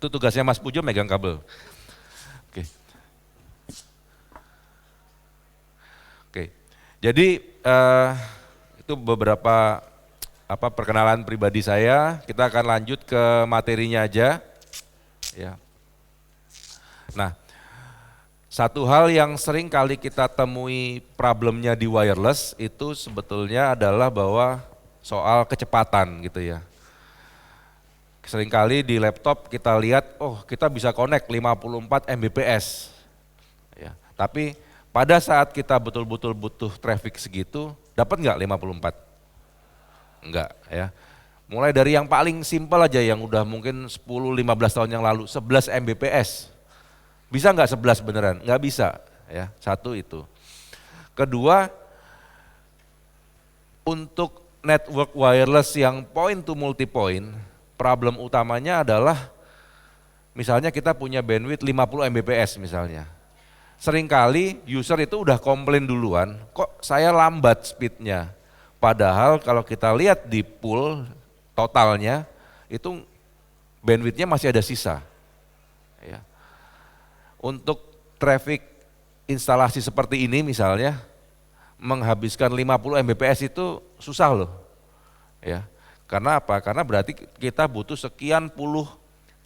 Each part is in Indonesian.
Itu tugasnya Mas Pujo megang kabel. Oke. Oke. Jadi itu beberapa perkenalan pribadi saya. Kita akan lanjut ke materinya aja. Ya. Nah, satu hal yang sering kali kita temui problemnya di wireless itu sebetulnya adalah bahwa soal kecepatan gitu ya. Seringkali di laptop kita lihat, oh kita bisa connect 54 Mbps. Ya, tapi pada saat kita betul-betul butuh traffic segitu, dapat nggak 54? Enggak ya. Mulai dari yang paling simpel aja yang udah mungkin 10-15 tahun yang lalu, 11 Mbps. Bisa nggak 11 beneran? Nggak bisa ya, satu itu. Kedua, untuk network wireless yang point to multipoint, problem utamanya adalah misalnya kita punya bandwidth 50 Mbps misalnya. Seringkali user itu udah komplain duluan, kok saya lambat speednya. Padahal kalau kita lihat di pool totalnya, itu bandwidthnya masih ada sisa. Ya. Untuk traffic instalasi seperti ini misalnya, menghabiskan 50 Mbps itu susah loh. Ya. Karena apa? Karena berarti kita butuh sekian puluh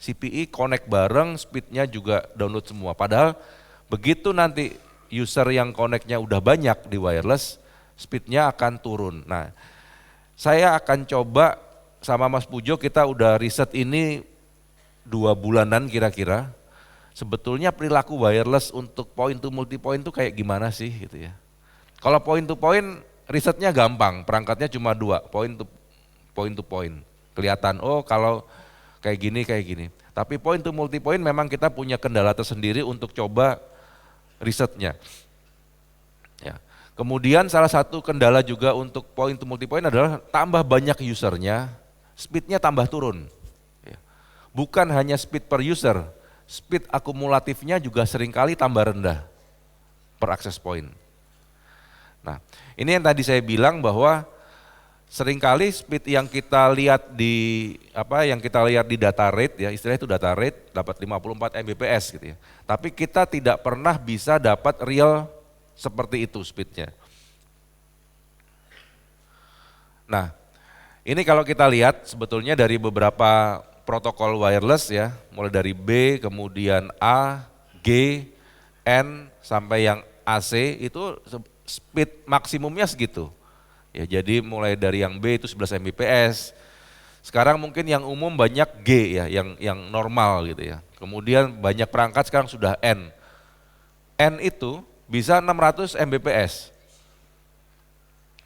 CPE connect bareng, speednya juga download semua. Padahal begitu nanti user yang connect-nya udah banyak di wireless, speednya akan turun. Nah, saya akan coba sama Mas Pujo, kita udah riset ini 2 bulanan kira-kira. Sebetulnya perilaku wireless untuk point to multipoint itu kayak gimana sih gitu ya. Kalau point to point risetnya gampang, perangkatnya cuma 2, point to point. Kelihatan, oh kalau kayak gini. Tapi point to multipoint memang kita punya kendala tersendiri untuk coba risetnya. Ya. Kemudian salah satu kendala juga untuk point to multipoint adalah tambah banyak usernya, speednya tambah turun. Ya. Bukan hanya speed per user, speed akumulatifnya juga seringkali tambah rendah per access point. Nah, ini yang tadi saya bilang bahwa seringkali speed yang kita lihat di data rate ya, istilahnya itu data rate dapat 54 Mbps gitu ya. Tapi kita tidak pernah bisa dapat real seperti itu speednya. Nah, ini kalau kita lihat sebetulnya dari beberapa protokol wireless ya, mulai dari B, kemudian A, G, N, sampai yang AC itu speed maksimumnya segitu. Ya, jadi mulai dari yang B itu 11 Mbps. Sekarang mungkin yang umum banyak G ya, yang normal gitu ya. Kemudian banyak perangkat sekarang sudah N. N itu bisa 600 Mbps.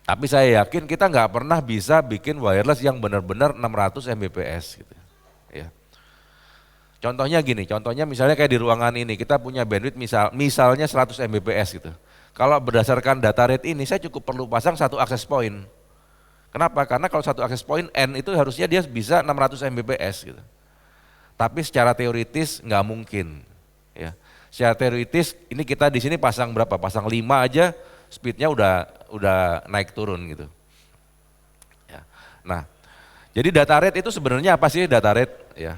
Tapi saya yakin kita nggak pernah bisa bikin wireless yang benar-benar 600 Mbps gitu. Ya. Contohnya gini, misalnya kayak di ruangan ini kita punya bandwidth misalnya 100 Mbps gitu. Kalau berdasarkan data rate ini saya cukup perlu pasang satu access point. Kenapa? Karena kalau satu access point N itu harusnya dia bisa 600 Mbps gitu. Tapi secara teoritis nggak mungkin. Ya. Secara teoritis ini kita di sini pasang berapa? Pasang 5 aja speednya udah naik turun gitu. Ya. Nah, jadi data rate itu sebenarnya apa sih data rate? Ya,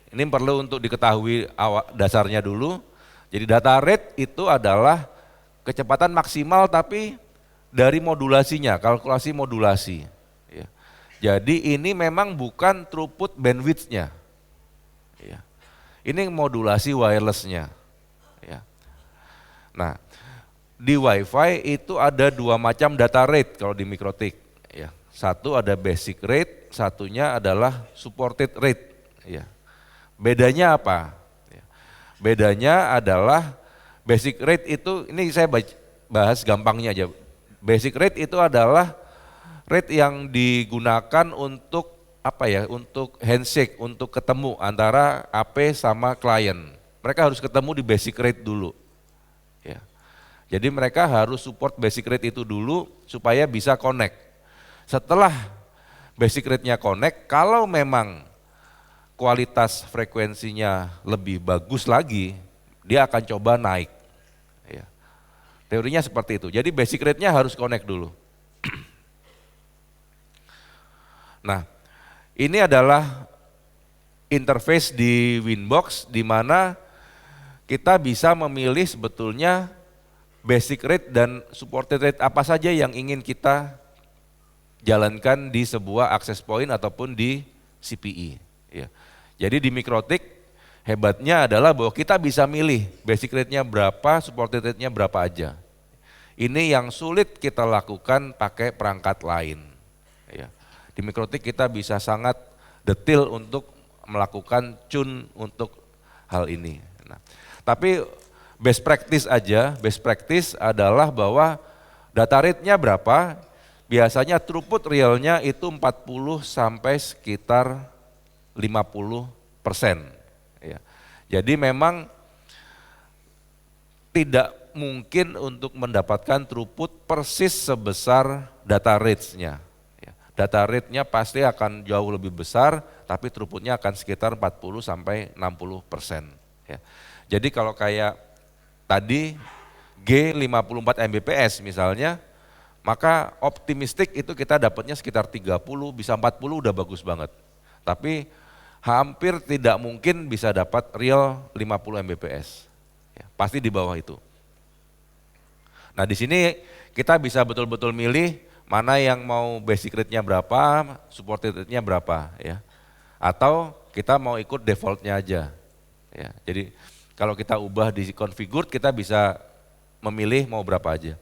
ini perlu untuk diketahui dasarnya dulu. Jadi data rate itu adalah kecepatan maksimal tapi dari modulasinya, kalkulasi modulasi. Ya. Jadi ini memang bukan throughput bandwidth-nya. Ya. Ini modulasi wireless-nya. Ya. Nah, di WiFi itu ada 2 macam data rate kalau di MikroTik. Ya. Satu ada basic rate, satunya adalah supported rate. Ya. Bedanya apa? Ya. Bedanya adalah basic rate itu, ini saya bahas gampangnya aja. Basic rate itu adalah rate yang digunakan untuk untuk handshake, untuk ketemu antara AP sama klien. Mereka harus ketemu di basic rate dulu. Ya. Jadi mereka harus support basic rate itu dulu supaya bisa connect. Setelah basic rate-nya connect, kalau memang kualitas frekuensinya lebih bagus lagi, dia akan coba naik. Ya. Teorinya seperti itu. Jadi basic rate-nya harus connect dulu. Nah, ini adalah interface di Winbox di mana kita bisa memilih sebetulnya basic rate dan supported rate apa saja yang ingin kita jalankan di sebuah access point ataupun di CPE. Ya. Jadi di Mikrotik hebatnya adalah bahwa kita bisa milih basic rate-nya berapa, supported rate-nya berapa aja. Ini yang sulit kita lakukan pakai perangkat lain. Ya. Di Mikrotik kita bisa sangat detail untuk melakukan tune untuk hal ini. Nah, tapi best practice adalah bahwa data rate-nya berapa, biasanya throughput realnya itu 40 sampai sekitar 50%. Ya. Jadi memang tidak mungkin untuk mendapatkan throughput persis sebesar data rates-nya. Ya. Data rate-nya pasti akan jauh lebih besar, tapi throughput-nya akan sekitar 40 sampai 60%. Ya. Jadi kalau kayak tadi G54 Mbps misalnya, maka optimistik itu kita dapatnya sekitar 30, bisa 40 udah bagus banget. Tapi hampir tidak mungkin bisa dapat real 50 Mbps. Ya, pasti di bawah itu. Nah di sini kita bisa betul-betul milih mana yang mau basic rate-nya berapa, supported rate-nya berapa. Ya. Atau kita mau ikut default-nya aja. Ya, jadi kalau kita ubah di configured, kita bisa memilih mau berapa aja.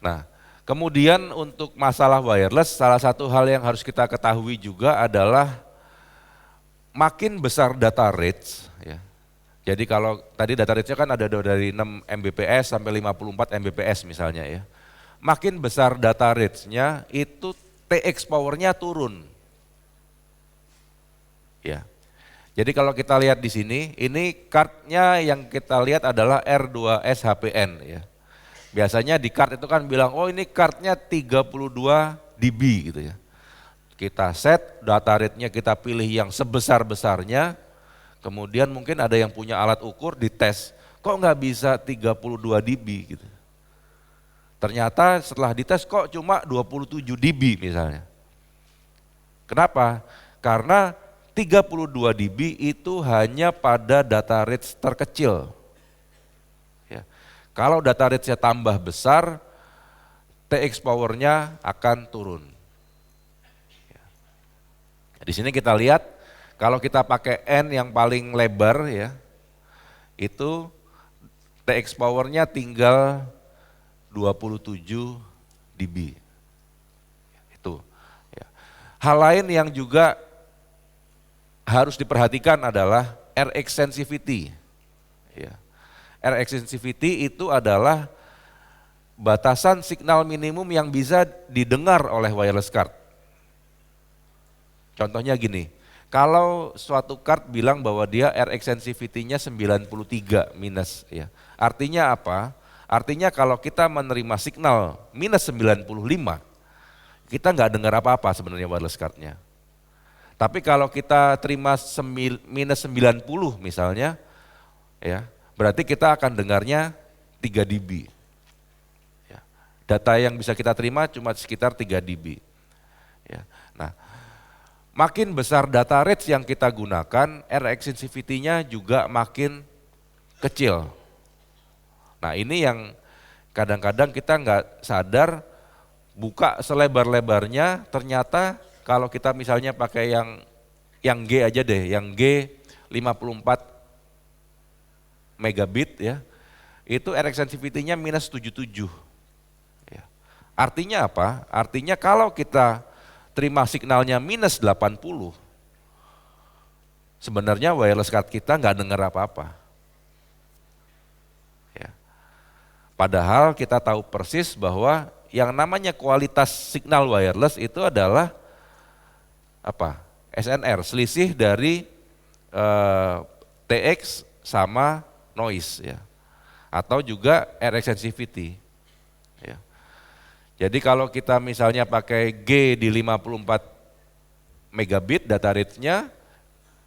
Nah, kemudian untuk masalah wireless, salah satu hal yang harus kita ketahui juga adalah makin besar data rates, ya. Jadi kalau tadi data rates-nya kan ada dari 6 Mbps sampai 54 Mbps misalnya ya. Makin besar data rates-nya itu TX power-nya turun. Ya. Jadi kalau kita lihat di sini, ini card-nya yang kita lihat adalah R2S HPN ya. Biasanya di card itu kan bilang, oh ini card-nya 32 dB gitu ya. Kita set, data rate-nya kita pilih yang sebesar-besarnya, kemudian mungkin ada yang punya alat ukur dites, kok nggak bisa 32 dB gitu. Ternyata setelah dites kok cuma 27 dB misalnya. Kenapa? Karena 32 dB itu hanya pada data rate terkecil. Ya. Kalau data rate-nya tambah besar, TX power-nya akan turun. Ya. Di sini kita lihat, kalau kita pakai N yang paling lebar ya, itu TX power-nya tinggal 27 dB. Itu. Ya. Hal lain yang juga harus diperhatikan adalah air extensivity. Ya. Air extensivity itu adalah batasan signal minimum yang bisa didengar oleh wireless card. Contohnya gini, kalau suatu card bilang bahwa dia air extensivity-nya 93 minus, ya. Artinya apa? Artinya kalau kita menerima signal minus 95, kita nggak dengar apa-apa sebenarnya wireless card-nya. Tapi kalau kita terima minus 90 misalnya, ya, berarti kita akan dengarnya 3 dB. Ya. Data yang bisa kita terima cuma sekitar 3 dB. Ya. Nah, makin besar data rates yang kita gunakan, air extensivity-nya juga makin kecil. Nah ini yang kadang-kadang kita nggak sadar, buka selebar-lebarnya ternyata kalau kita misalnya pakai yang G aja deh, yang G 54 megabit ya, itu air extensivity-nya minus 77. Ya. Artinya apa? Artinya kalau kita terima signalnya minus 80, sebenarnya wireless card kita nggak dengar apa-apa. Ya. Padahal kita tahu persis bahwa yang namanya kualitas signal wireless itu adalah apa? SNR, selisih dari TX sama noise ya. Atau juga air extensivity. Ya. Jadi kalau kita misalnya pakai G di 54 megabit data rate-nya,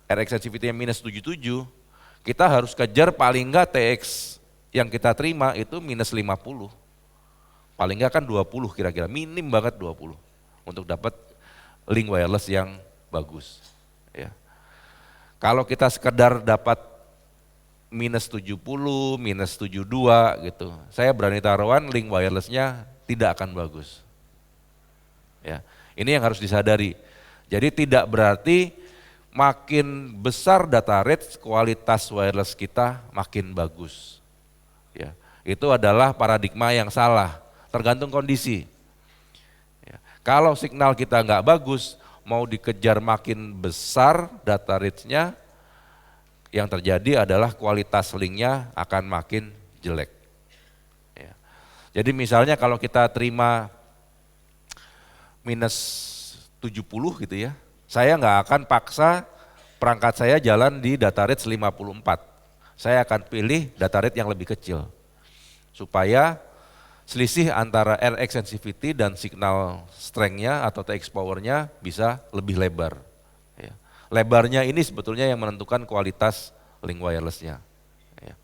air extensivity-nya minus 77, kita harus kejar paling enggak TX yang kita terima itu minus 50. Paling enggak kan 20 kira-kira, minim banget 20. untuk dapat link wireless yang bagus. Ya. Kalau kita sekedar dapat minus 70, minus 72 gitu, saya berani taruhan link wirelessnya tidak akan bagus. Ya. Ini yang harus disadari. Jadi tidak berarti makin besar data rate, kualitas wireless kita makin bagus. Ya. Itu adalah paradigma yang salah, tergantung kondisi. Ya. Kalau signal kita nggak bagus, mau dikejar makin besar data rate-nya, yang terjadi adalah kualitas linknya akan makin jelek. Ya. Jadi misalnya kalau kita terima minus 70 gitu ya, saya nggak akan paksa perangkat saya jalan di data rate 54. Saya akan pilih data rate yang lebih kecil, supaya selisih antara RX sensitivity dan signal strength-nya atau TX power-nya bisa lebih lebar. Ya. Lebarnya ini sebetulnya yang menentukan kualitas link wireless-nya. Ya.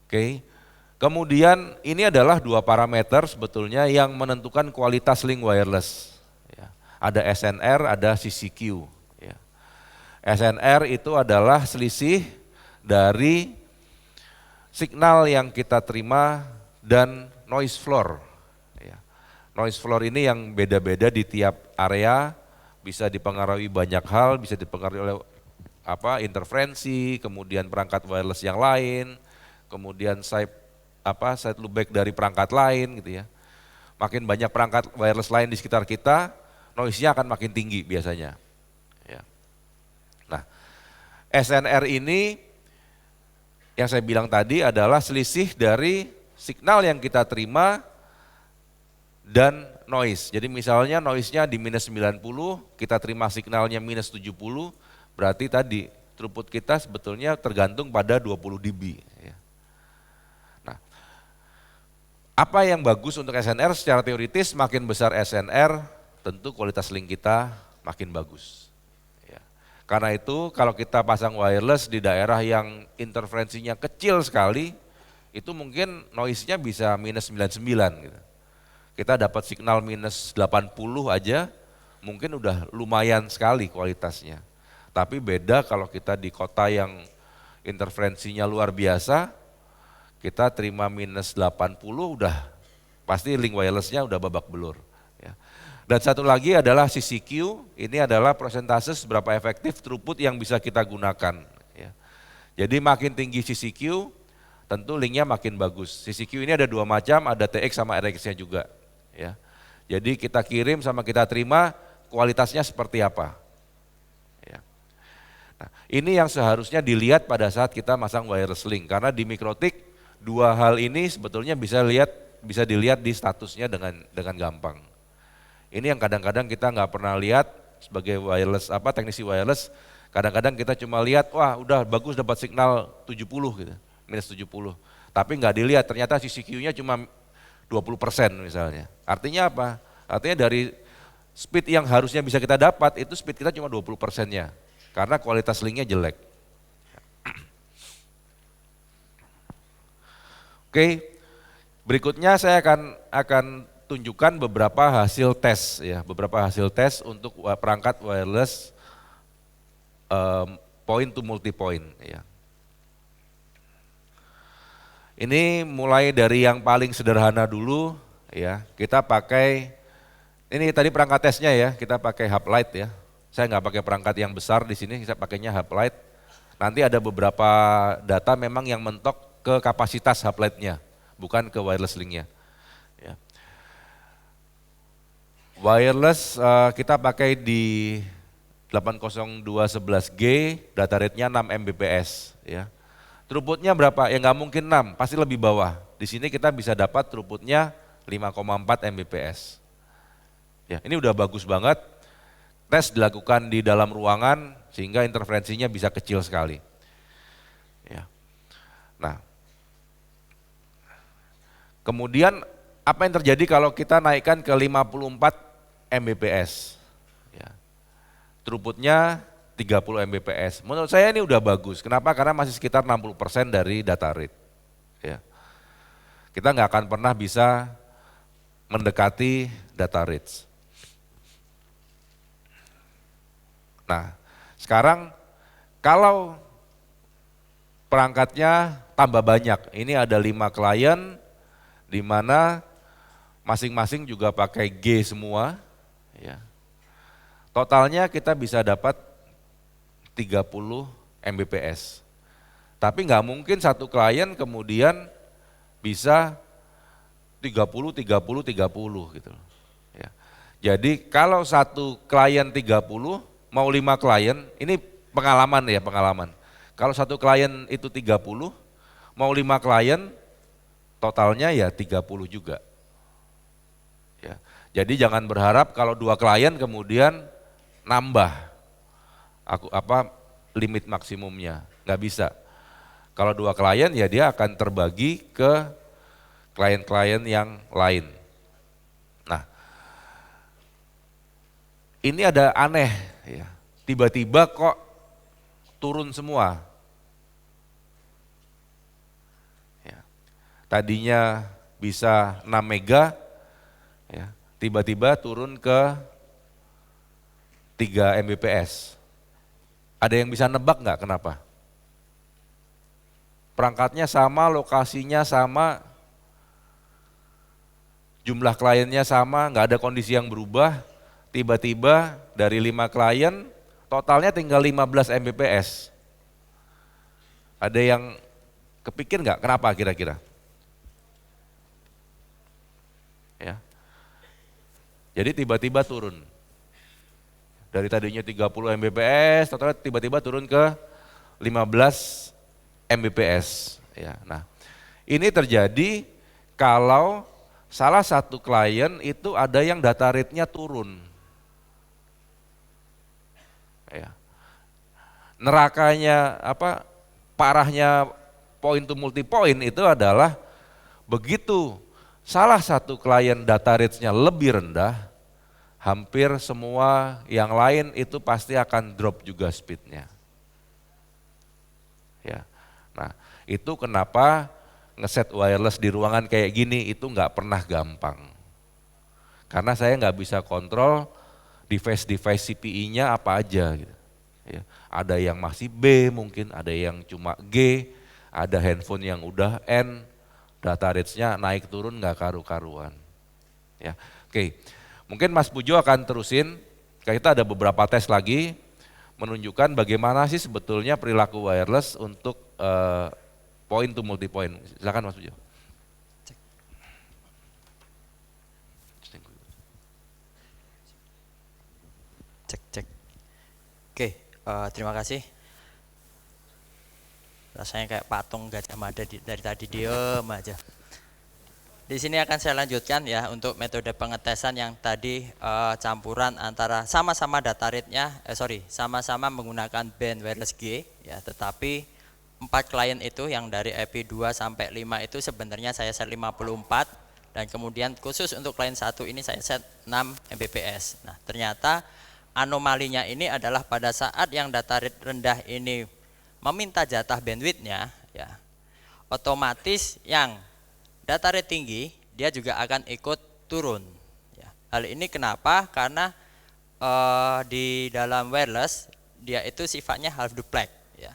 Oke. Kemudian ini adalah dua parameter sebetulnya yang menentukan kualitas link wireless. Ya. Ada SNR, ada CCQ. Ya. SNR itu adalah selisih dari signal yang kita terima dan noise floor. Ya. Noise floor ini yang beda-beda di tiap area, bisa dipengaruhi banyak hal, bisa dipengaruhi oleh interferensi, kemudian perangkat wireless yang lain, kemudian side loopback dari perangkat lain gitu ya. Makin banyak perangkat wireless lain di sekitar kita, noise-nya akan makin tinggi biasanya. Ya. Nah, SNR ini yang saya bilang tadi adalah selisih dari signal yang kita terima dan noise. Jadi misalnya noise-nya di minus 90, kita terima signalnya minus 70, berarti tadi throughput kita sebetulnya tergantung pada 20 dB. Ya. Nah, apa yang bagus untuk SNR secara teoritis, makin besar SNR, tentu kualitas link kita makin bagus. Ya. Karena itu kalau kita pasang wireless di daerah yang interferensinya kecil sekali, itu mungkin noise-nya bisa minus 99 gitu. Kita dapat signal minus 80 aja, mungkin udah lumayan sekali kualitasnya. Tapi beda kalau kita di kota yang interferensinya luar biasa, kita terima minus 80 udah pasti link wirelessnya udah babak belur. Ya. Dan satu lagi adalah CCQ, ini adalah persentase seberapa efektif throughput yang bisa kita gunakan. Ya. Jadi makin tinggi CCQ, tentu linknya makin bagus. CCQ ini ada dua macam, ada TX sama RX-nya juga. Ya. Jadi kita kirim sama kita terima, kualitasnya seperti apa. Nah, ini yang seharusnya dilihat pada saat kita masang wireless link, karena di Mikrotik dua hal ini sebetulnya bisa dilihat di statusnya dengan gampang. Ini yang kadang-kadang kita nggak pernah lihat sebagai teknisi wireless. Kadang-kadang kita cuma lihat, wah udah bagus dapat signal 70 gitu, minus 70. Tapi nggak dilihat ternyata CCQ-nya cuma 20% misalnya. Artinya apa? Artinya dari speed yang harusnya bisa kita dapat, itu speed kita cuma 20%-nya. Karena kualitas linknya jelek. Oke, berikutnya saya akan tunjukkan beberapa hasil tes ya, beberapa hasil tes untuk perangkat wireless point to multi point ya. Ini mulai dari yang paling sederhana dulu ya. Kita pakai ini tadi perangkat tesnya ya, kita pakai hub light ya. Saya nggak pakai perangkat yang besar di sini, saya pakainya hub light. Nanti ada beberapa data memang yang mentok ke kapasitas hub light-nya, bukan ke wireless link-nya. Ya. Wireless kita pakai di 802.11G, data rate-nya 6 Mbps. Ya. Throughput-nya berapa? Ya nggak mungkin 6, pasti lebih bawah. Di sini kita bisa dapat throughput-nya 5,4 Mbps. Ya, ini udah bagus banget. Tes dilakukan di dalam ruangan sehingga interferensinya bisa kecil sekali. Ya. Nah, kemudian apa yang terjadi kalau kita naikkan ke 54 Mbps? Ya. Throughputnya 30 Mbps. Menurut saya ini udah bagus. Kenapa? Karena masih sekitar 60% dari data rate. Ya. Kita nggak akan pernah bisa mendekati data rates. Nah, sekarang kalau perangkatnya tambah banyak, ini ada 5 klien di mana masing-masing juga pakai G semua, ya. Totalnya kita bisa dapat 30 Mbps. Tapi nggak mungkin satu klien kemudian bisa 30, 30, 30 gitu loh. Ya. Jadi kalau satu klien 30, mau 5 klien, ini pengalaman ya, pengalaman. Kalau satu klien itu 30, mau 5 klien, totalnya ya 30 juga. Ya. Jadi jangan berharap kalau 2 klien kemudian nambah limit maksimumnya, nggak bisa. Kalau 2 klien ya dia akan terbagi ke klien-klien yang lain. Nah, ini ada aneh ya. Tiba-tiba kok turun semua. Ya. Tadinya bisa 6 mega, ya, tiba-tiba turun ke 3 Mbps. Ada yang bisa nebak nggak kenapa? Perangkatnya sama, lokasinya sama, jumlah kliennya sama, nggak ada kondisi yang berubah, tiba-tiba dari 5 klien, totalnya tinggal 15 Mbps. Ada yang kepikir nggak kenapa kira-kira? Ya. Jadi tiba-tiba turun. Dari tadinya 30 Mbps, totalnya tiba-tiba turun ke 15 Mbps. Ya, nah, ini terjadi kalau salah satu klien itu ada yang data rate-nya turun. Ya. Nerakanya parahnya point to multi point itu adalah begitu salah satu klien data rate-nya lebih rendah, hampir semua yang lain itu pasti akan drop juga speednya. Ya, nah itu kenapa ngeset wireless di ruangan kayak gini itu nggak pernah gampang. Karena saya nggak bisa kontrol device CPI-nya apa aja. Gitu. Ya, ada yang masih B mungkin, ada yang cuma G, ada handphone yang udah N, data rates-nya naik turun nggak karu-karuan. Ya, oke. Mungkin Mas Pujo akan terusin, kita ada beberapa tes lagi menunjukkan bagaimana sih sebetulnya perilaku wireless untuk point to multi point. Silakan Mas Pujo. Cek. Oke, terima kasih. Rasanya kayak patung Gajah Mada dari tadi diem aja. Di sini akan saya lanjutkan ya untuk metode pengetesan yang tadi campuran antara sama-sama data rate-nya, sama-sama menggunakan band wireless G ya, tetapi 4 klien itu yang dari IP 2 sampai 5 itu sebenarnya saya set 54 dan kemudian khusus untuk klien 1 ini saya set 6 Mbps. Nah, ternyata anomalinya ini adalah pada saat yang data rate rendah ini meminta jatah bandwidth-nya ya, otomatis yang data rate tinggi dia juga akan ikut turun ya. Hal ini kenapa? Karena di dalam wireless dia itu sifatnya half duplex ya.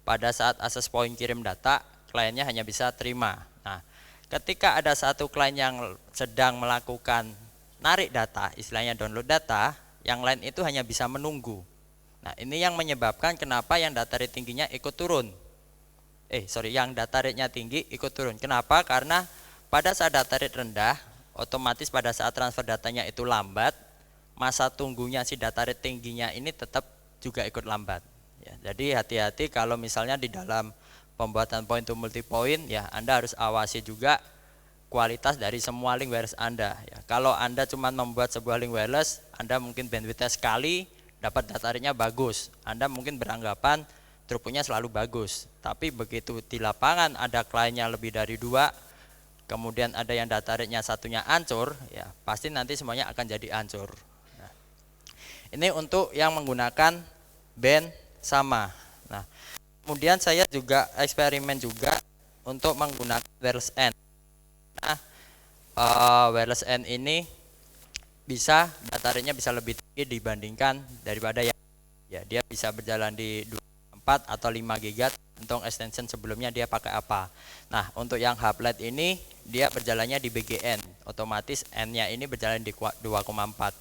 Pada saat access point kirim data, kliennya hanya bisa terima. Nah, ketika ada satu klien yang sedang melakukan narik data, istilahnya download data, yang lain itu hanya bisa menunggu. Nah, ini yang menyebabkan kenapa yang data rate tingginya ikut turun. Yang data rate-nya tinggi ikut turun. Kenapa? Karena pada saat data rate rendah, otomatis pada saat transfer datanya itu lambat, masa tunggunya si data rate tingginya ini tetap juga ikut lambat. Ya, jadi hati-hati kalau misalnya di dalam pembuatan point to multi point, ya Anda harus awasi juga kualitas dari semua link wireless Anda. Ya, kalau Anda cuma membuat sebuah link wireless, Anda mungkin bandwidth-nya sekali, dapat data rate-nya bagus. Anda mungkin beranggapan throughput-nya selalu bagus. Tapi begitu di lapangan ada kliennya lebih dari 2, kemudian ada yang data rate-nya satunya hancur, ya pasti nanti semuanya akan jadi hancur. Nah, ini untuk yang menggunakan band sama. Nah, kemudian saya juga eksperimen juga untuk menggunakan wireless N. Nah, wireless N ini bisa data rate-nya bisa lebih tinggi dibandingkan daripada yang Ya, dia bisa berjalan di 4 atau 5 giga, tergantung extension sebelumnya dia pakai apa. Nah, untuk yang hublet ini dia berjalannya di BGN, otomatis N-nya ini berjalan di 2,4.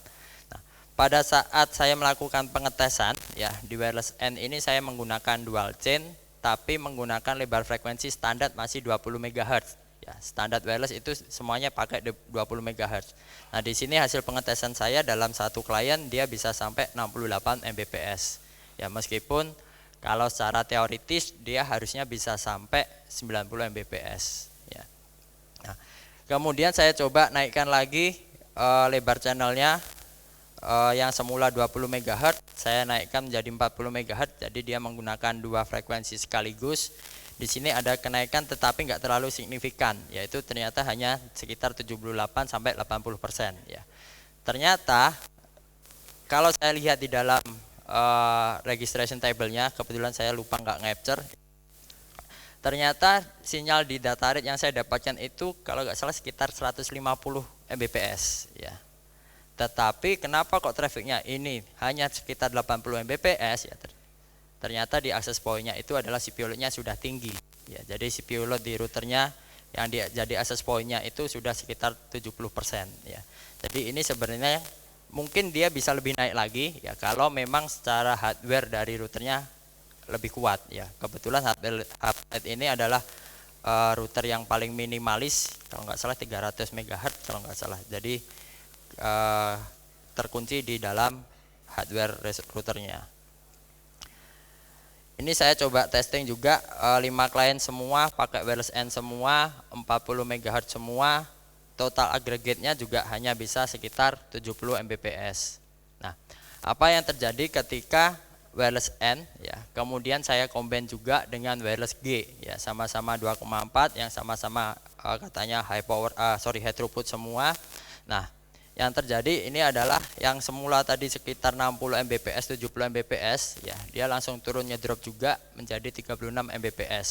Nah, pada saat saya melakukan pengetesan ya di wireless N ini saya menggunakan dual chain tapi menggunakan lebar frekuensi standar masih 20 MHz. Ya, standar wireless itu semuanya pakai 20 MHz. Nah, di sini hasil pengetesan saya dalam satu klien dia bisa sampai 68 Mbps. Ya, meskipun kalau secara teoritis dia harusnya bisa sampai 90 Mbps. Ya. Nah, kemudian saya coba naikkan lagi lebar channelnya yang semula 20 MHz, saya naikkan menjadi 40 MHz. Jadi dia menggunakan dua frekuensi sekaligus. Di sini ada kenaikan tetapi nggak terlalu signifikan, yaitu ternyata hanya sekitar 78 sampai 80%. Ya. Ternyata kalau saya lihat di dalam registration table-nya, kebetulan saya lupa nggak capture. Ternyata sinyal di data rate yang saya dapatkan itu kalau nggak salah sekitar 150 Mbps. Ya. Tetapi kenapa kok trafficnya ini hanya sekitar 80 Mbps? Ya, ternyata di access point-nya itu adalah CPU load-nya sudah tinggi. Ya, jadi CPU load di routernya yang jadi access point-nya itu sudah sekitar 70%. Ya. Jadi ini sebenarnya mungkin dia bisa lebih naik lagi ya kalau memang secara hardware dari routernya lebih kuat ya. Kebetulan hardware ini adalah router yang paling minimalis, kalau nggak salah 300 MHz kalau nggak salah. Jadi terkunci di dalam hardware routernya. Ini saya coba testing juga 5 klien semua pakai wireless N semua, 40 MHz semua. Total agregatnya juga hanya bisa sekitar 70 Mbps. Nah, apa yang terjadi ketika wireless N ya, kemudian saya combine juga dengan wireless G ya, sama-sama 2,4 yang sama-sama katanya high throughput semua. Nah, yang terjadi ini adalah yang semula tadi sekitar 60 Mbps, 70 Mbps ya, dia langsung turunnya drop juga menjadi 36 Mbps.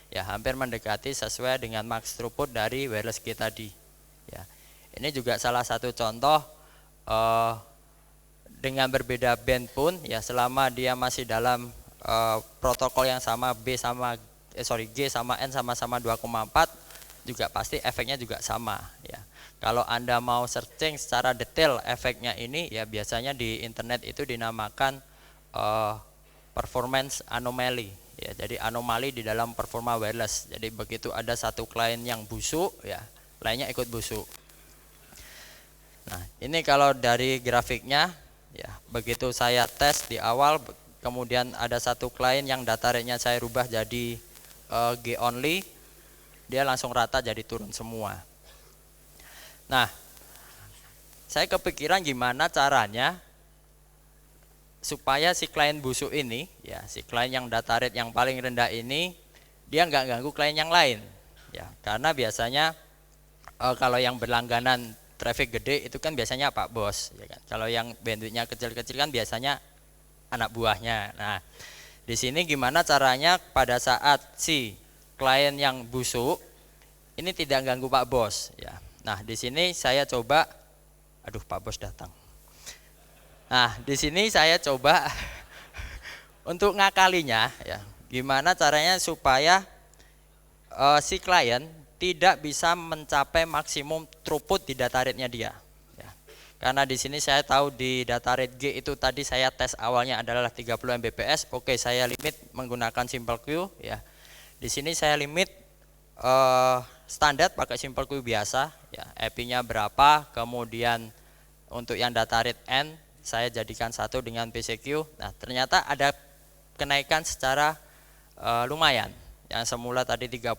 Ya, hampir mendekati sesuai dengan max throughput dari wireless G tadi. Ya. Ini juga salah satu contoh dengan berbeda band pun ya, selama dia masih dalam protokol yang sama G sama N sama-sama 2,4 juga pasti efeknya juga sama ya. Kalau Anda mau searching secara detail efeknya ini ya, biasanya di internet itu dinamakan performance anomaly ya. Jadi anomali di dalam performa wireless. Jadi begitu ada satu klien yang busuk ya, lainnya ikut busuk. Nah, ini kalau dari grafiknya ya, begitu saya tes di awal, kemudian ada satu klien yang data rate-nya saya rubah jadi G only, dia langsung rata jadi turun semua. Nah, saya kepikiran gimana caranya supaya si klien busuk ini ya, si klien yang data rate yang paling rendah ini dia nggak ganggu klien yang lain ya. Karena biasanya kalau yang berlangganan traffic gede itu kan biasanya Pak Bos ya kan. Kalau yang bandwidth-nya kecil-kecil kan biasanya anak buahnya. Nah, di sini gimana caranya pada saat si klien yang busuk ini tidak ganggu Pak Bos ya. Nah, di sini saya coba, aduh Pak Bos datang. Nah, di sini saya coba untuk ngakalinya ya, gimana caranya supaya si klien tidak bisa mencapai maksimum throughput di data rate-nya dia. Ya. Karena di sini saya tahu di data rate G itu tadi saya tes awalnya adalah 30 Mbps. Oke, saya limit menggunakan simple queue ya. Di sini saya limit standar pakai simple queue biasa ya, IP-nya berapa, kemudian untuk yang data rate N saya jadikan satu dengan PCQ. Nah, ternyata ada kenaikan secara lumayan. Yang semula tadi 30,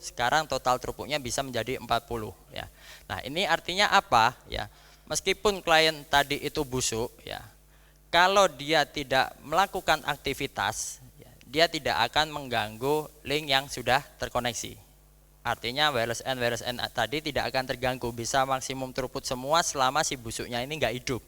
sekarang total throughputnya bisa menjadi 40 ya. Nah, ini artinya apa ya? Meskipun klien tadi itu busuk ya, kalau dia tidak melakukan aktivitas ya, dia tidak akan mengganggu link yang sudah terkoneksi. Artinya wireless N tadi tidak akan terganggu, bisa maksimum throughput semua selama si busuknya ini nggak hidup.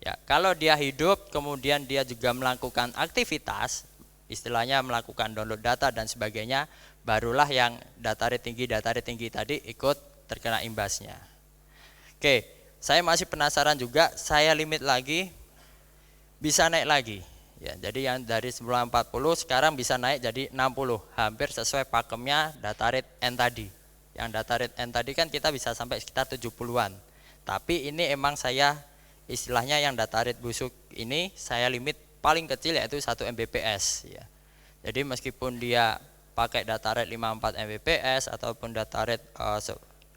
Ya, kalau dia hidup kemudian dia juga melakukan aktivitas, istilahnya melakukan download data dan sebagainya, barulah yang data rate tinggi tadi ikut terkena imbasnya. Oke, saya masih penasaran juga, saya limit lagi bisa naik lagi. Ya, jadi yang dari 940 sekarang bisa naik jadi 60, hampir sesuai pakemnya data rate N tadi. Yang data rate N tadi kan kita bisa sampai sekitar 70-an. Tapi ini emang saya istilahnya yang data rate busuk ini saya limit paling kecil yaitu 1 Mbps ya. Jadi meskipun dia pakai data rate 54 Mbps ataupun data rate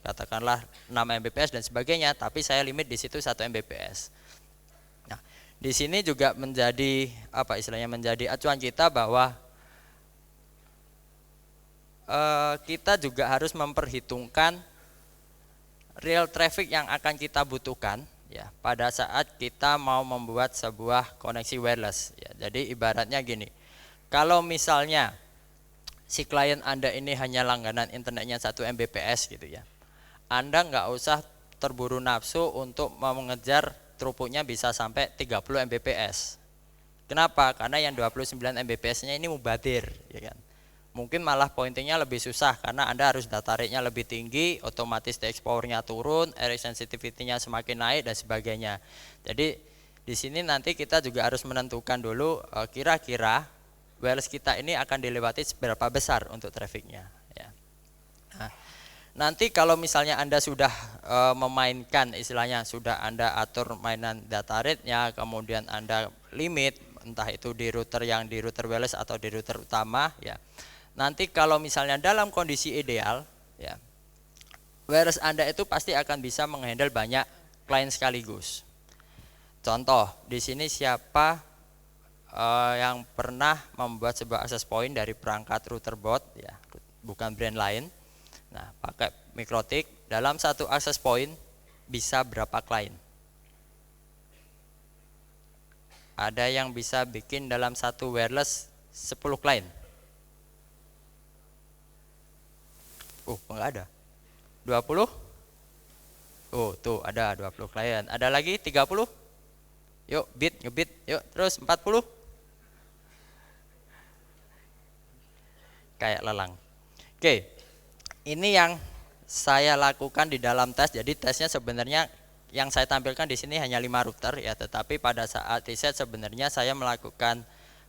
katakanlah 6 Mbps dan sebagainya, tapi saya limit di situ 1 Mbps. Nah, di sini juga menjadi apa istilahnya menjadi acuan kita bahwa kita juga harus memperhitungkan real traffic yang akan kita butuhkan ya pada saat kita mau membuat sebuah koneksi wireless ya. Jadi ibaratnya gini, kalau misalnya si klien Anda ini hanya langganan internetnya 1 Mbps gitu ya, Anda nggak usah terburu nafsu untuk mengejar throughputnya bisa sampai 30 Mbps. Kenapa? Karena yang 29 Mbps-nya ini mubadir ya kan. Mungkin malah pointingnya lebih susah karena Anda harus data rate-nya lebih tinggi, otomatis DX power-nya turun, error sensitivity-nya semakin naik dan sebagainya. Jadi di sini nanti kita juga harus menentukan dulu kira-kira wireless kita ini akan dilewati seberapa besar untuk trafficnya ya. Nah, nanti kalau misalnya Anda sudah memainkan istilahnya sudah Anda atur mainan data rate-nya, kemudian Anda limit entah itu di router yang di router wireless atau di router utama ya. Nanti kalau misalnya dalam kondisi ideal ya, wireless Anda itu pasti akan bisa menghandle banyak klien sekaligus. Contoh, di sini siapa yang pernah membuat sebuah access point dari perangkat router board ya, bukan brand lain. Nah, pakai MikroTik dalam satu access point bisa berapa klien? Ada yang bisa bikin dalam satu wireless 10 klien. Enggak ada. 20? Tuh ada 20 klien. Ada lagi 30? Yuk, ngebit. Yuk, terus 40? Kayak lelang. Oke. Ini yang saya lakukan di dalam tes. Jadi tesnya sebenarnya yang saya tampilkan di sini hanya 5 router ya, tetapi pada saat riset sebenarnya saya melakukan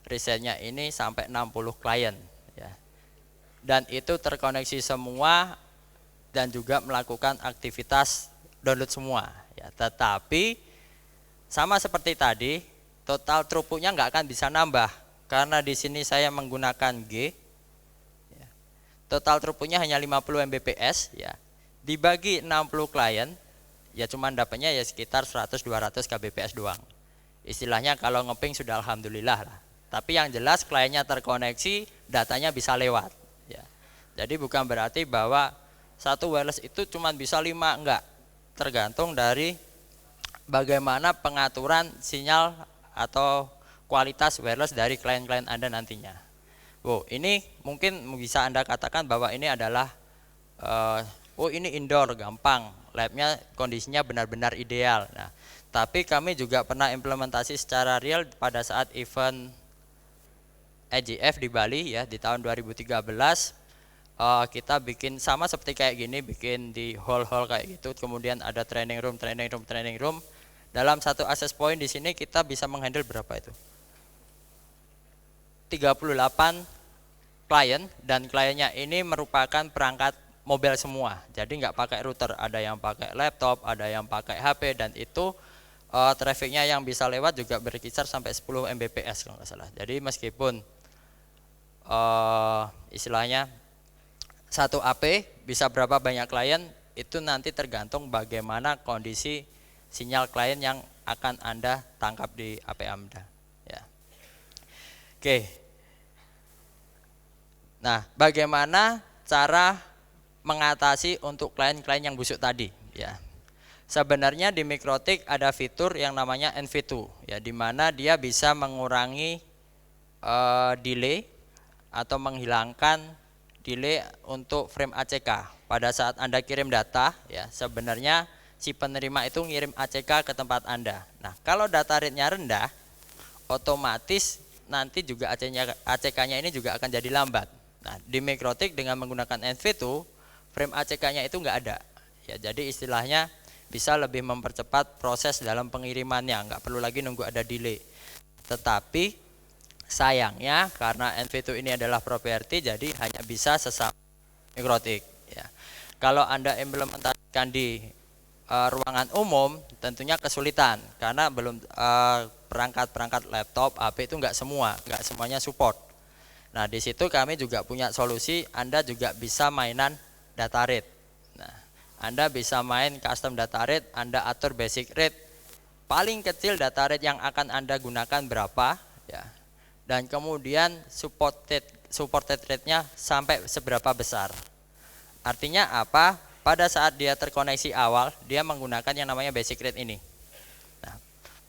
risetnya ini sampai 60 klien ya. Dan itu terkoneksi semua dan juga melakukan aktivitas download semua ya. Tetapi sama seperti tadi, total throughputnya nggak akan bisa nambah karena di sini saya menggunakan G ya. Total throughputnya hanya 50 Mbps ya. Dibagi 60 klien ya cuman dapatnya ya sekitar 100-200 kbps doang. Istilahnya kalau ngeping sudah alhamdulillah lah. Tapi yang jelas kliennya terkoneksi, datanya bisa lewat. Jadi bukan berarti bahwa satu wireless itu cuma bisa 5, enggak. Tergantung dari bagaimana pengaturan sinyal atau kualitas wireless dari klien-klien Anda nantinya. Ini mungkin bisa Anda katakan bahwa ini adalah ini indoor gampang, labnya kondisinya benar-benar ideal. Nah, tapi kami juga pernah implementasi secara real pada saat event EGF di Bali ya di tahun 2013. Kita bikin sama seperti kayak gini, bikin di hall-hall kayak gitu, kemudian ada training room. Dalam satu access point di sini kita bisa menghandle berapa itu? 38 klien dan kliennya ini merupakan perangkat mobile semua. Jadi nggak pakai router, ada yang pakai laptop, ada yang pakai HP dan itu trafficnya yang bisa lewat juga berkisar sampai 10 Mbps kalau nggak salah. Jadi meskipun istilahnya satu AP bisa berapa banyak klien itu nanti tergantung bagaimana kondisi sinyal klien yang akan Anda tangkap di AP Anda ya. Oke. Nah, bagaimana cara mengatasi untuk klien-klien yang busuk tadi ya. Sebenarnya di MikroTik ada fitur yang namanya NV2 ya, di mana dia bisa mengurangi delay atau menghilangkan delay untuk frame ACK. Pada saat Anda kirim data ya, sebenarnya si penerima itu ngirim ACK ke tempat Anda. Nah, kalau data rate-nya rendah, otomatis nanti juga ACK-nya ini juga akan jadi lambat. Nah, di MikroTik dengan menggunakan NV2, frame ACK-nya itu nggak ada. Ya, jadi istilahnya bisa lebih mempercepat proses dalam pengirimannya, nggak perlu lagi nunggu ada delay. Tetapi sayangnya karena NV2 ini adalah properti, jadi hanya bisa sesama mikrotik. Ya. Kalau Anda implementasikan di ruangan umum, tentunya kesulitan karena belum perangkat-perangkat laptop, HP itu nggak semuanya support. Nah, di situ kami juga punya solusi. Anda juga bisa mainan data rate. Nah, Anda bisa main custom data rate, Anda atur basic rate. Paling kecil data rate yang akan Anda gunakan berapa, ya. Dan kemudian supported rate-nya sampai seberapa besar. Artinya apa? Pada saat dia terkoneksi awal, dia menggunakan yang namanya basic rate ini. Nah,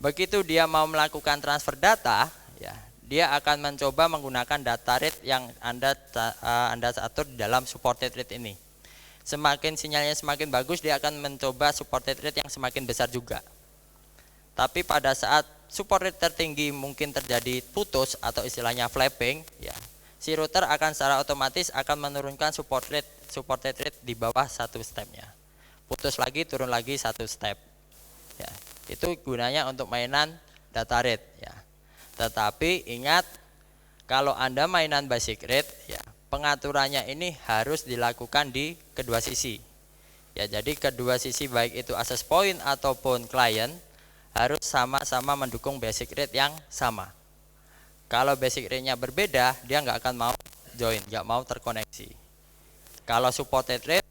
begitu dia mau melakukan transfer data, ya, dia akan mencoba menggunakan data rate yang Anda atur di dalam supported rate ini. Semakin sinyalnya semakin bagus, dia akan mencoba supported rate yang semakin besar juga. Tapi pada saat support rate tertinggi mungkin terjadi putus atau istilahnya flapping, ya, si router akan secara otomatis akan menurunkan supported rate di bawah satu stepnya. Putus lagi, turun lagi satu step. Ya, itu gunanya untuk mainan data rate. Ya. Tetapi ingat, kalau Anda mainan basic rate, ya, pengaturannya ini harus dilakukan di kedua sisi. Ya, jadi kedua sisi baik itu access point ataupun klien harus sama-sama mendukung basic rate yang sama. Kalau basic rate-nya berbeda, dia nggak akan mau join, nggak mau terkoneksi. Kalau supported rate,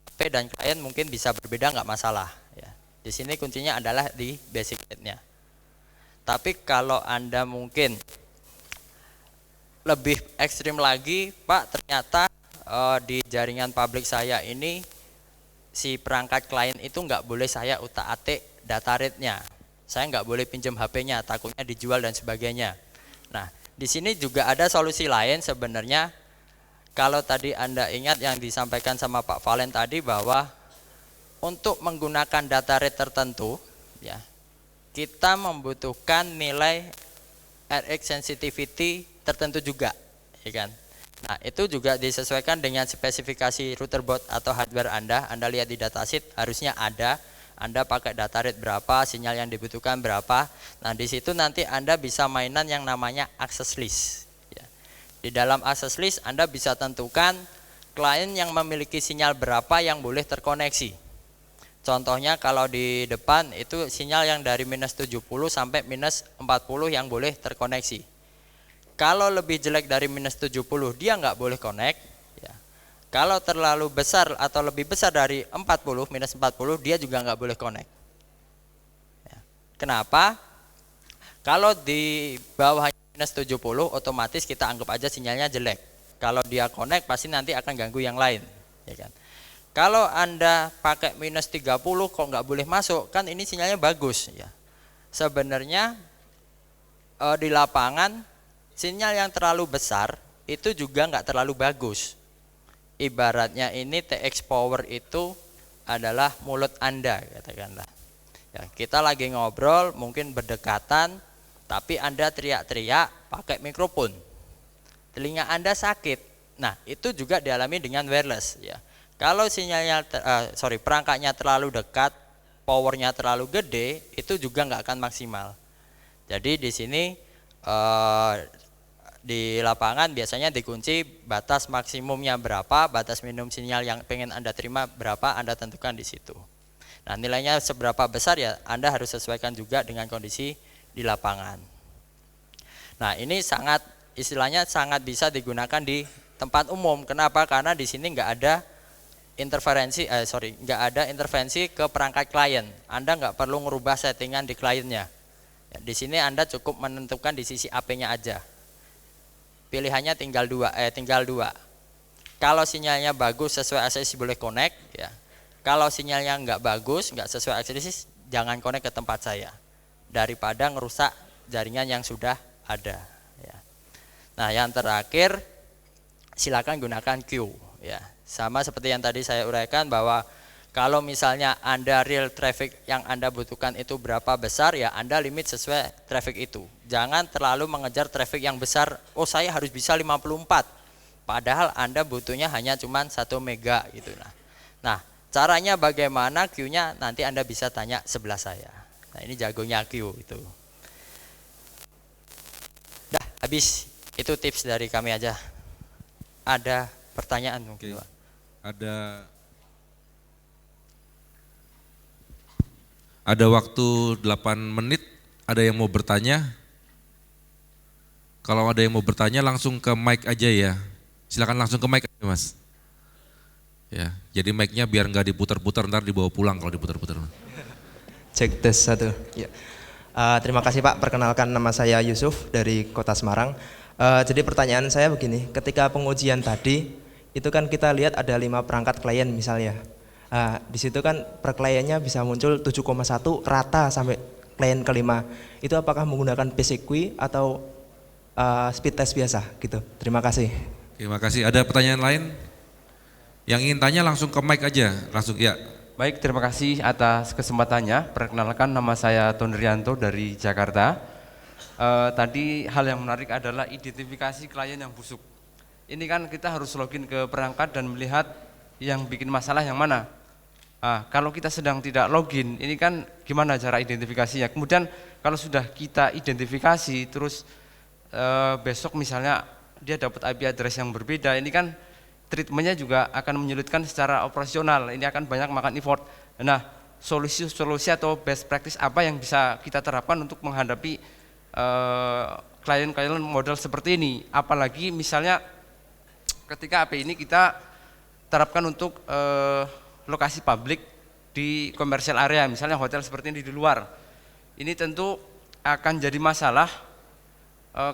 HP dan klien mungkin bisa berbeda, nggak masalah. Ya. Di sini kuncinya adalah di basic rate-nya. Tapi kalau Anda mungkin lebih ekstrim lagi, Pak, ternyata di jaringan publik saya ini si perangkat klien itu nggak boleh saya utak-atik data rate-nya. Saya nggak boleh pinjam HP-nya, takutnya dijual dan sebagainya. Nah, di sini juga ada solusi lain sebenarnya. Kalau tadi Anda ingat yang disampaikan sama Pak Valen tadi bahwa untuk menggunakan data rate tertentu, ya, kita membutuhkan nilai RX sensitivity tertentu juga, ya kan? Nah, itu juga disesuaikan dengan spesifikasi router board atau hardware Anda. Anda lihat di datasheet harusnya ada. Anda pakai data rate berapa, sinyal yang dibutuhkan berapa. Nah, di situ nanti Anda bisa mainan yang namanya access list. Ya. Di dalam access list Anda bisa tentukan klien yang memiliki sinyal berapa yang boleh terkoneksi. Contohnya kalau di depan itu sinyal yang dari minus 70 sampai minus 40 yang boleh terkoneksi. Kalau lebih jelek dari minus 70 dia nggak boleh connect. Kalau terlalu besar atau lebih besar dari 40, minus 40, dia juga nggak boleh connect. Ya. Kenapa? Kalau di bawah minus 70, otomatis kita anggap aja sinyalnya jelek. Kalau dia connect, pasti nanti akan ganggu yang lain. Ya kan? Kalau Anda pakai minus 30, kok nggak boleh masuk? Kan ini sinyalnya bagus. Ya. Sebenarnya di lapangan, sinyal yang terlalu besar, itu juga nggak terlalu bagus. Ibaratnya ini TX power itu adalah mulut Anda, katakanlah. Ya, kita lagi ngobrol, mungkin berdekatan, tapi Anda teriak-teriak pakai mikrofon. Telinga Anda sakit. Nah, itu juga dialami dengan wireless. Ya. Kalau sinyalnya, perangkatnya terlalu dekat, powernya terlalu gede, itu juga nggak akan maksimal. Jadi di sini di lapangan biasanya dikunci batas maksimumnya berapa, batas minimum sinyal yang pengen Anda terima berapa, Anda tentukan di situ. Nah, nilainya seberapa besar ya Anda harus sesuaikan juga dengan kondisi di lapangan. Nah, ini istilahnya sangat bisa digunakan di tempat umum. Kenapa? Karena di sini nggak ada intervensi ke perangkat klien. Anda nggak perlu merubah settingan di kliennya. Ya, di sini Anda cukup menentukan di sisi AP-nya aja. Pilihannya tinggal dua. Kalau sinyalnya bagus sesuai aksesis boleh connect, ya. Kalau sinyalnya nggak bagus, nggak sesuai aksesis, jangan connect ke tempat saya. Daripada ngerusak jaringan yang sudah ada. Ya. Nah, yang terakhir, silakan gunakan queue. Ya. Sama seperti yang tadi saya uraikan bahwa kalau misalnya Anda real traffic yang Anda butuhkan itu berapa besar, ya Anda limit sesuai traffic itu. Jangan terlalu mengejar traffic yang besar, oh saya harus bisa 54. Padahal Anda butuhnya hanya cuma 1 mega gitu. Nah, caranya bagaimana queue-nya nanti Anda bisa tanya sebelah saya. Nah, ini jagonya queue itu. Habis itu tips dari kami aja. Ada pertanyaan mungkin, Pak? Ada waktu 8 menit, ada yang mau bertanya? Kalau ada yang mau bertanya langsung ke mic aja ya. Silakan langsung ke mic aja Mas. Ya, jadi mic-nya biar nggak diputar-putar, ntar dibawa pulang kalau diputar-putar. Cek tes 1. Ya. Terima kasih Pak, perkenalkan nama saya Yusuf dari Kota Semarang. Jadi pertanyaan saya begini, ketika pengujian tadi itu kan kita lihat ada 5 perangkat klien misalnya. Di situ kan per kliennya bisa muncul 7,1 rata sampai klien kelima. Itu apakah menggunakan PCQ atau speed test biasa gitu? Terima kasih. Terima kasih. Ada pertanyaan lain? Yang ingin tanya langsung ke mic aja, langsung ya. Baik, terima kasih atas kesempatannya. Perkenalkan, nama saya Tonrianto dari Jakarta. Tadi hal yang menarik adalah identifikasi klien yang busuk. Ini kan kita harus login ke perangkat dan melihat yang bikin masalah yang mana. Kalau kita sedang tidak login, ini kan gimana cara identifikasinya. Kemudian kalau sudah kita identifikasi, terus besok misalnya dia dapat IP address yang berbeda, ini kan treatmentnya juga akan menyulitkan secara operasional, ini akan banyak makan effort. Nah, solusi atau best practice apa yang bisa kita terapkan untuk menghadapi klien-klien model seperti ini, apalagi misalnya ketika API ini kita terapkan untuk lokasi publik di commercial area, misalnya hotel seperti ini di luar. Ini tentu akan jadi masalah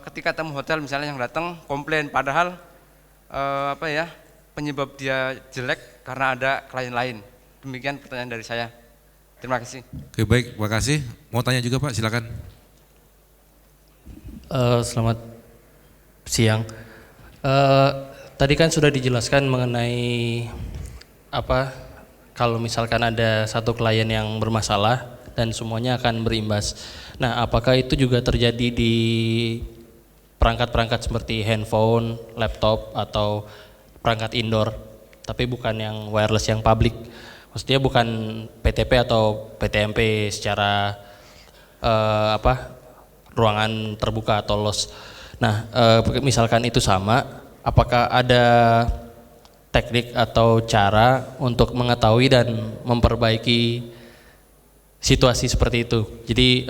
ketika temu hotel misalnya yang datang komplain, padahal penyebab dia jelek karena ada klien lain. Demikian pertanyaan dari saya. Terima kasih. Oke, baik, terima kasih. Mau tanya juga Pak, silakan. Selamat siang. Tadi kan sudah dijelaskan mengenai kalau misalkan ada satu klien yang bermasalah dan semuanya akan berimbas. Nah, apakah itu juga terjadi di perangkat-perangkat seperti handphone, laptop, atau perangkat indoor, tapi bukan yang wireless yang public? Maksudnya bukan PTP atau PTMP secara ruangan terbuka atau los. Nah, misalkan itu sama, apakah ada teknik atau cara untuk mengetahui dan memperbaiki situasi seperti itu? Jadi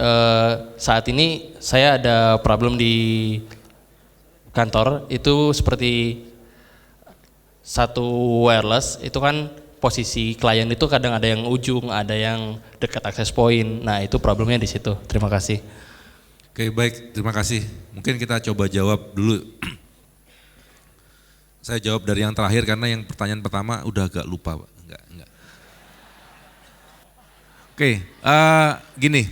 saat ini saya ada problem di kantor, itu seperti satu wireless, itu kan posisi klien itu kadang ada yang ujung, ada yang dekat akses point. Nah, itu problemnya di situ. Terima kasih. Oke, baik, terima kasih. Mungkin kita coba jawab dulu. Saya jawab dari yang terakhir karena yang pertanyaan pertama udah agak lupa, Pak. Enggak. Oke, gini.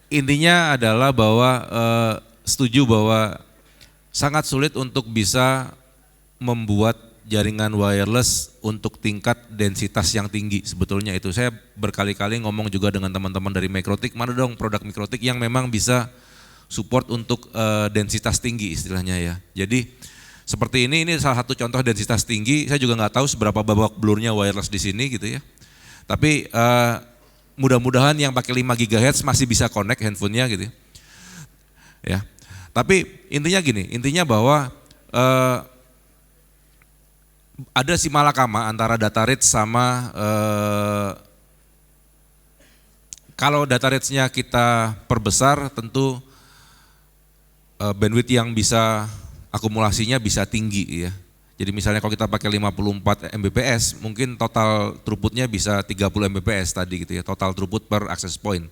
Intinya adalah bahwa setuju bahwa sangat sulit untuk bisa membuat jaringan wireless untuk tingkat densitas yang tinggi. Sebetulnya itu saya berkali-kali ngomong juga dengan teman-teman dari Mikrotik, mana dong produk Mikrotik yang memang bisa support untuk densitas tinggi istilahnya ya. Jadi seperti ini salah satu contoh densitas tinggi. Saya juga nggak tahu seberapa babak belurnya wireless di sini gitu ya. Tapi mudah-mudahan yang pakai 5 GHz masih bisa connect handphonenya gitu ya. Tapi intinya bahwa ada si malakama antara data rate sama kalau data rate-nya kita perbesar tentu bandwidth yang bisa akumulasinya bisa tinggi ya. Jadi misalnya kalau kita pakai 54 Mbps mungkin total throughput-nya bisa 30 Mbps tadi gitu ya, total throughput per access point.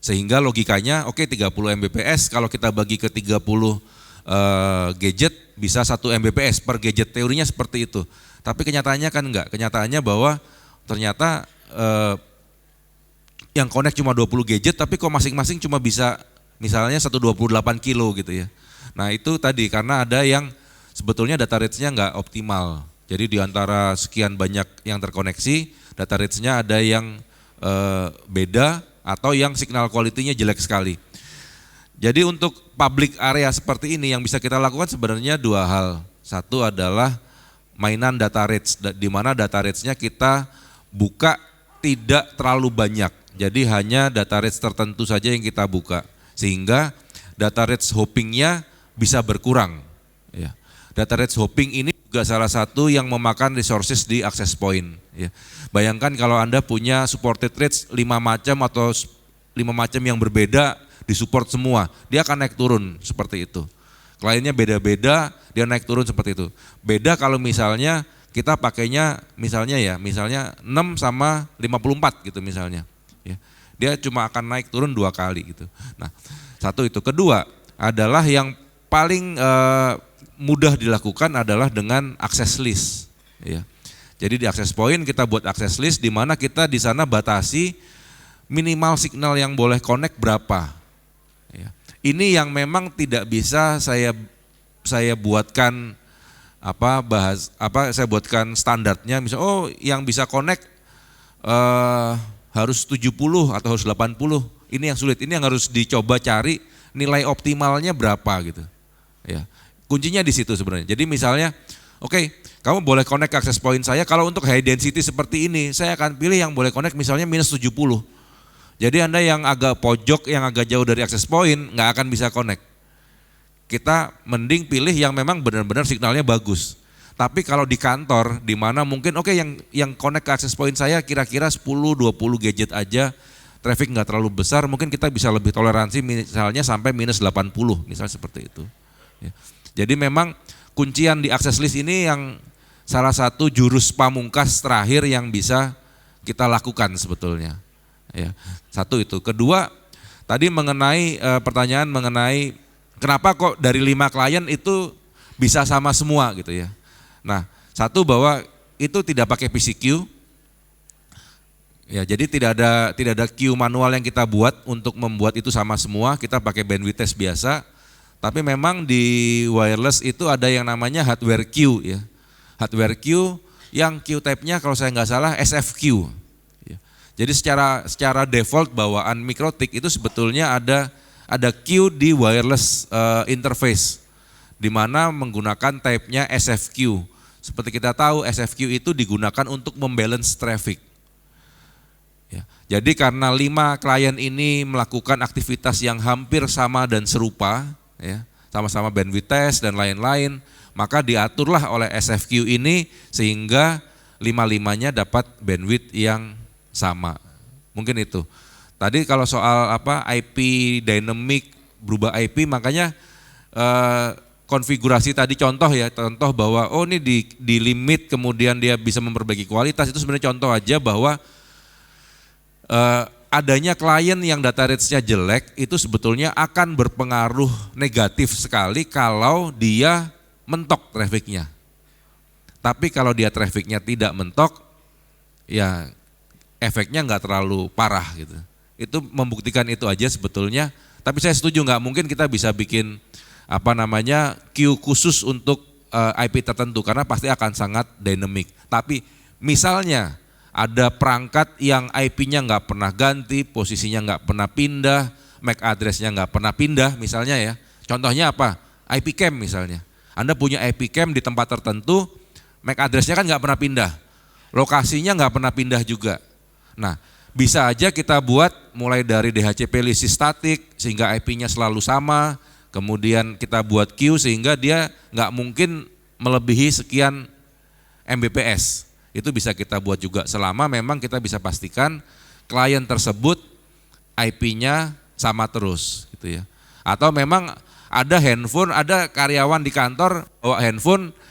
Sehingga logikanya oke 30 Mbps kalau kita bagi ke 30 gadget bisa 1 Mbps per gadget, teorinya seperti itu. Tapi kenyataannya kan enggak, kenyataannya bahwa ternyata yang connect cuma 20 gadget tapi kok masing-masing cuma bisa misalnya 128 kilo gitu ya. Nah itu tadi karena ada yang sebetulnya data rates-nya enggak optimal. Jadi di antara sekian banyak yang terkoneksi, data rates-nya ada yang beda atau yang signal quality-nya jelek sekali. Jadi untuk public area seperti ini yang bisa kita lakukan sebenarnya dua hal. Satu adalah mainan data rates, di mana data rates-nya kita buka tidak terlalu banyak. Jadi hanya data rates tertentu saja yang kita buka. Sehingga data rates hopping-nya bisa berkurang. Ya. Data rate hopping ini juga salah satu yang memakan resources di access point. Ya. Bayangkan kalau Anda punya supported rates 5 macam atau 5 macam yang berbeda disupport semua, dia akan naik turun seperti itu. Kliennya beda-beda, dia naik turun seperti itu. Beda kalau misalnya kita pakainya misalnya 6 sama 54 gitu misalnya. Ya. Dia cuma akan naik turun 2 kali gitu. Nah, satu itu. Kedua adalah yang paling mudah dilakukan adalah dengan access list. Ya. Jadi di access point kita buat access list di mana kita di sana batasi minimal signal yang boleh connect berapa. Ya. Ini yang memang tidak bisa saya buatkan saya buatkan standarnya. Misal yang bisa connect harus 70 atau harus 80. Ini yang sulit. Ini yang harus dicoba cari nilai optimalnya berapa gitu. Ya. Kuncinya di situ sebenarnya. Jadi misalnya, kamu boleh connect ke access point saya, kalau untuk high density seperti ini, saya akan pilih yang boleh connect misalnya minus 70. Jadi Anda yang agak pojok, yang agak jauh dari access point, nggak akan bisa connect. Kita mending pilih yang memang benar-benar signalnya bagus. Tapi kalau di kantor, di mana mungkin yang connect ke access point saya kira-kira 10-20 gadget aja, traffic nggak terlalu besar, mungkin kita bisa lebih toleransi misalnya sampai minus 80, misalnya seperti itu. Ya. Jadi memang kuncian di access list ini yang salah satu jurus pamungkas terakhir yang bisa kita lakukan sebetulnya. Ya, satu itu. Kedua, tadi mengenai pertanyaan mengenai kenapa kok dari 5 klien itu bisa sama semua gitu ya. Nah, satu bahwa itu tidak pakai PCQ. Ya, jadi tidak ada queue manual yang kita buat untuk membuat itu sama semua, kita pakai bandwidth test biasa. Tapi memang di wireless itu ada yang namanya hardware queue ya. Hardware queue yang queue type-nya kalau saya nggak salah SFQ. Ya. Jadi secara default bawaan MikroTik itu sebetulnya ada queue di wireless interface di mana menggunakan type-nya SFQ. Seperti kita tahu SFQ itu digunakan untuk membalance traffic. Ya. Jadi karena 5 klien ini melakukan aktivitas yang hampir sama dan serupa, ya, sama-sama bandwidth test dan lain-lain, maka diaturlah oleh SFQ ini sehingga 5-5-nya dapat bandwidth yang sama. Mungkin itu. Tadi kalau soal IP dynamic berubah IP, makanya konfigurasi tadi contoh bahwa ini di limit kemudian dia bisa memperbaiki kualitas, itu sebenarnya contoh aja bahwa adanya klien yang data rates-nya jelek itu sebetulnya akan berpengaruh negatif sekali kalau dia mentok trafficnya. Tapi kalau dia trafficnya tidak mentok, ya efeknya nggak terlalu parah gitu. Itu membuktikan itu aja sebetulnya. Tapi saya setuju nggak mungkin kita bisa bikin queue khusus untuk IP tertentu karena pasti akan sangat dynamic. Tapi misalnya ada perangkat yang IP-nya nggak pernah ganti, posisinya nggak pernah pindah, MAC address-nya nggak pernah pindah misalnya ya. Contohnya apa? IP cam misalnya. Anda punya IP cam di tempat tertentu, MAC address-nya kan nggak pernah pindah, lokasinya nggak pernah pindah juga. Nah, bisa aja kita buat mulai dari DHCP list statik sehingga IP-nya selalu sama, kemudian kita buat queue sehingga dia nggak mungkin melebihi sekian Mbps. Itu bisa kita buat juga selama memang kita bisa pastikan klien tersebut IP-nya sama terus gitu ya. Atau memang ada handphone, ada karyawan di kantor bawa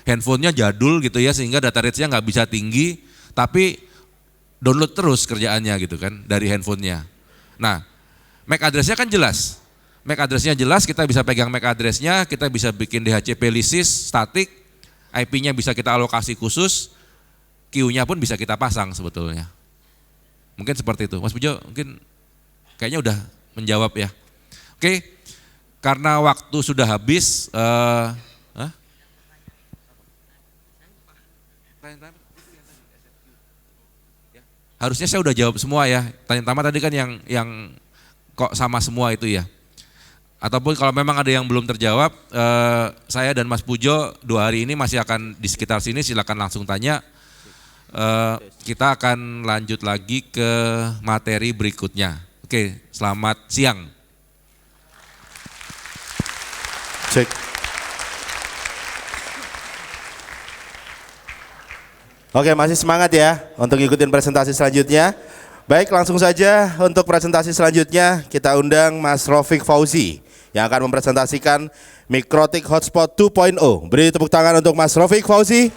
handphonenya jadul gitu ya sehingga data rates-nya nggak bisa tinggi tapi download terus kerjaannya gitu kan dari handphonenya. Nah, MAC address-nya kan jelas. MAC address-nya jelas, kita bisa pegang MAC address-nya, kita bisa bikin DHCP list statik, IP-nya bisa kita alokasi khusus, queue-nya pun bisa kita pasang sebetulnya. Mungkin seperti itu. Mas Pujo mungkin kayaknya udah menjawab ya. Oke, karena waktu sudah habis. Harusnya saya udah jawab semua ya. Tanya pertama tadi kan yang kok sama semua itu ya. Ataupun kalau memang ada yang belum terjawab, saya dan Mas Pujo 2 hari ini masih akan di sekitar sini, silakan langsung tanya. Kita akan lanjut lagi ke materi berikutnya. Oke, selamat siang. Cek. Oke, masih semangat ya untuk ikutin presentasi selanjutnya. Baik, langsung saja untuk presentasi selanjutnya kita undang Mas Rafiq Fauzi yang akan mempresentasikan Mikrotik Hotspot 2.0. Beri tepuk tangan untuk Mas Rafiq Fauzi.